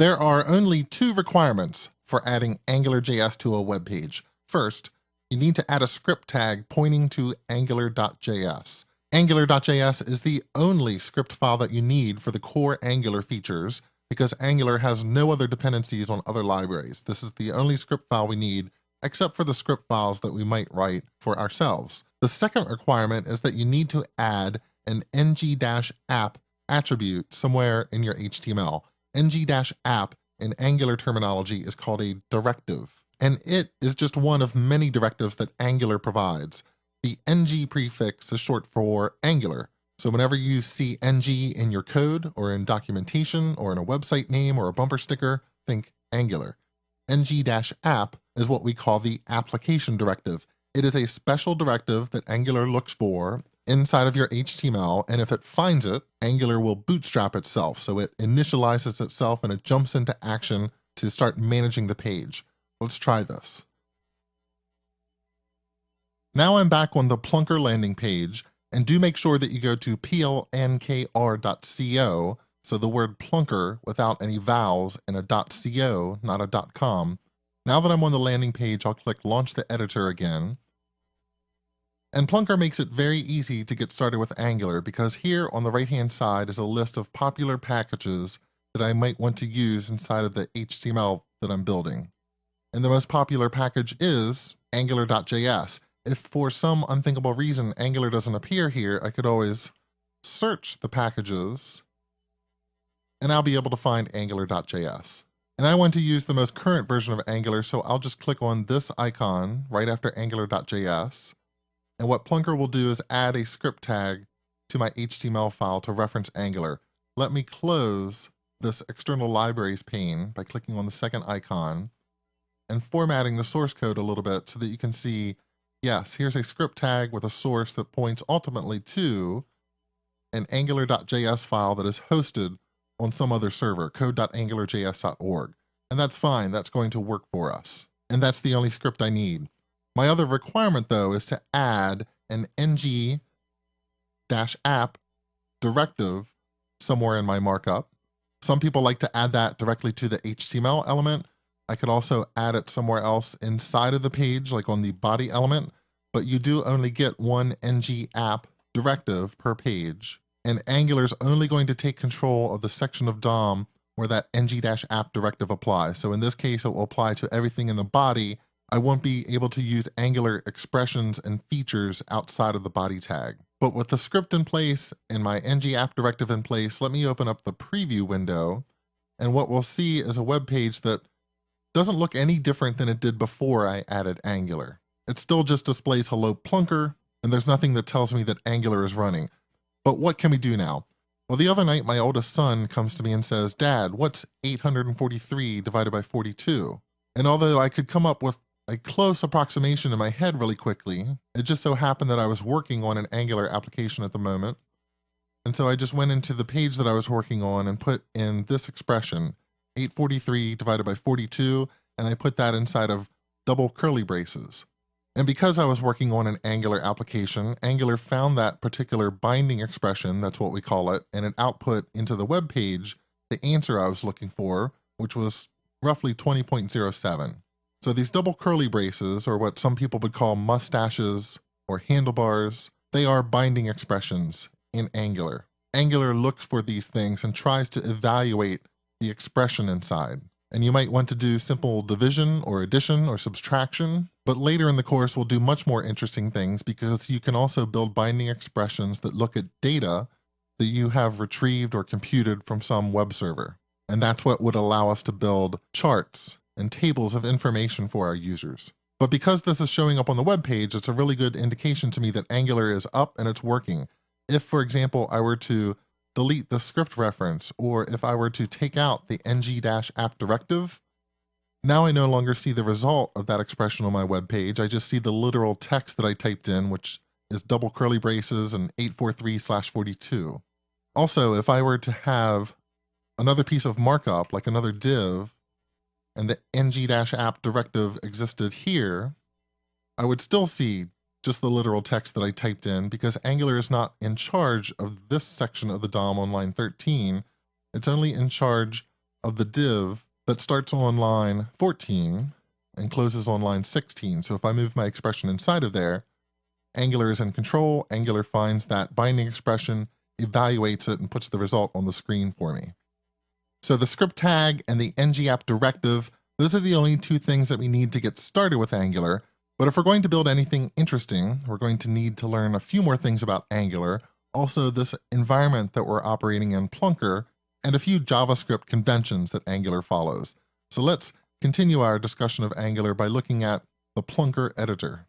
There are only two requirements for adding AngularJS to a web page. First, you need to add a script tag pointing to angular.js. Angular.js is the only script file that you need for the core Angular features because Angular has no other dependencies on other libraries. This is the only script file we need, except for the script files that we might write for ourselves. The second requirement is that you need to add an ng-app attribute somewhere in your HTML. ng-app in Angular terminology is called a directive, and it is just one of many directives that Angular provides. The ng prefix is short for Angular. So whenever you see ng in your code or in documentation or in a website name or a bumper sticker, think Angular. ng-app is what we call the application directive. It is a special directive that Angular looks for inside of your HTML, and if it finds it, Angular will bootstrap itself. So it initializes itself and it jumps into action to start managing the page. Let's try this. Now I'm back on the Plunker landing page, and do make sure that you go to plnkr.co, so the word Plunker without any vowels and a .co, not a .com. Now that I'm on the landing page, I'll click Launch the Editor again. And Plunker makes it very easy to get started with Angular because here on the right-hand side is a list of popular packages that I might want to use inside of the HTML that I'm building. And the most popular package is angular.js. If for some unthinkable reason Angular doesn't appear here, I could always search the packages and I'll be able to find angular.js. And I want to use the most current version of Angular, so I'll just click on this icon right after angular.js. And what Plunker will do is add a script tag to my HTML file to reference Angular. Let me close this external libraries pane by clicking on the second icon and formatting the source code a little bit so that you can see, yes, here's a script tag with a source that points ultimately to an angular.js file that is hosted on some other server, code.angularjs.org. And that's fine, that's going to work for us. And that's the only script I need. My other requirement, though, is to add an ng-app directive somewhere in my markup. Some people like to add that directly to the HTML element. I could also add it somewhere else inside of the page, like on the body element, but you do only get one ng-app directive per page. And Angular is only going to take control of the section of DOM where that ng-app directive applies. So in this case, it will apply to everything in the body. I won't be able to use Angular expressions and features outside of the body tag. But with the script in place and my ng-app directive in place, let me open up the preview window. And what we'll see is a web page that doesn't look any different than it did before I added Angular. It still just displays hello Plunker, and there's nothing that tells me that Angular is running. But what can we do now? Well, the other night, my oldest son comes to me and says, "Dad, what's 843 divided by 42? And although I could come up with a close approximation in my head really quickly, it just so happened that I was working on an Angular application at the moment. And so I just went into the page that I was working on and put in this expression, 843 divided by 42, and I put that inside of double curly braces. And because I was working on an Angular application, Angular found that particular binding expression, that's what we call it, and it output into the web page the answer I was looking for, which was roughly 20.07. So these double curly braces, or what some people would call mustaches or handlebars, they are binding expressions in Angular. Angular looks for these things and tries to evaluate the expression inside. And you might want to do simple division or addition or subtraction, but later in the course we'll do much more interesting things because you can also build binding expressions that look at data that you have retrieved or computed from some web server. And that's what would allow us to build charts and tables of information for our users. But because this is showing up on the web page, it's a really good indication to me that Angular is up and it's working. If, for example, I were to delete the script reference, or if I were to take out the ng-app directive, now I no longer see the result of that expression on my web page. I just see the literal text that I typed in, which is double curly braces and 843/42. Also, if I were to have another piece of markup, like another div, and the ng-app directive existed here, I would still see just the literal text that I typed in because Angular is not in charge of this section of the DOM on line 13. It's only in charge of the div that starts on line 14 and closes on line 16. So if I move my expression inside of there, Angular is in control. Angular finds that binding expression, evaluates it, and puts the result on the screen for me. So the script tag and the ngapp directive, those are the only two things that we need to get started with Angular. But if we're going to build anything interesting, we're going to need to learn a few more things about Angular, also this environment that we're operating in, Plunker, and a few JavaScript conventions that Angular follows. So let's continue our discussion of Angular by looking at the Plunker editor.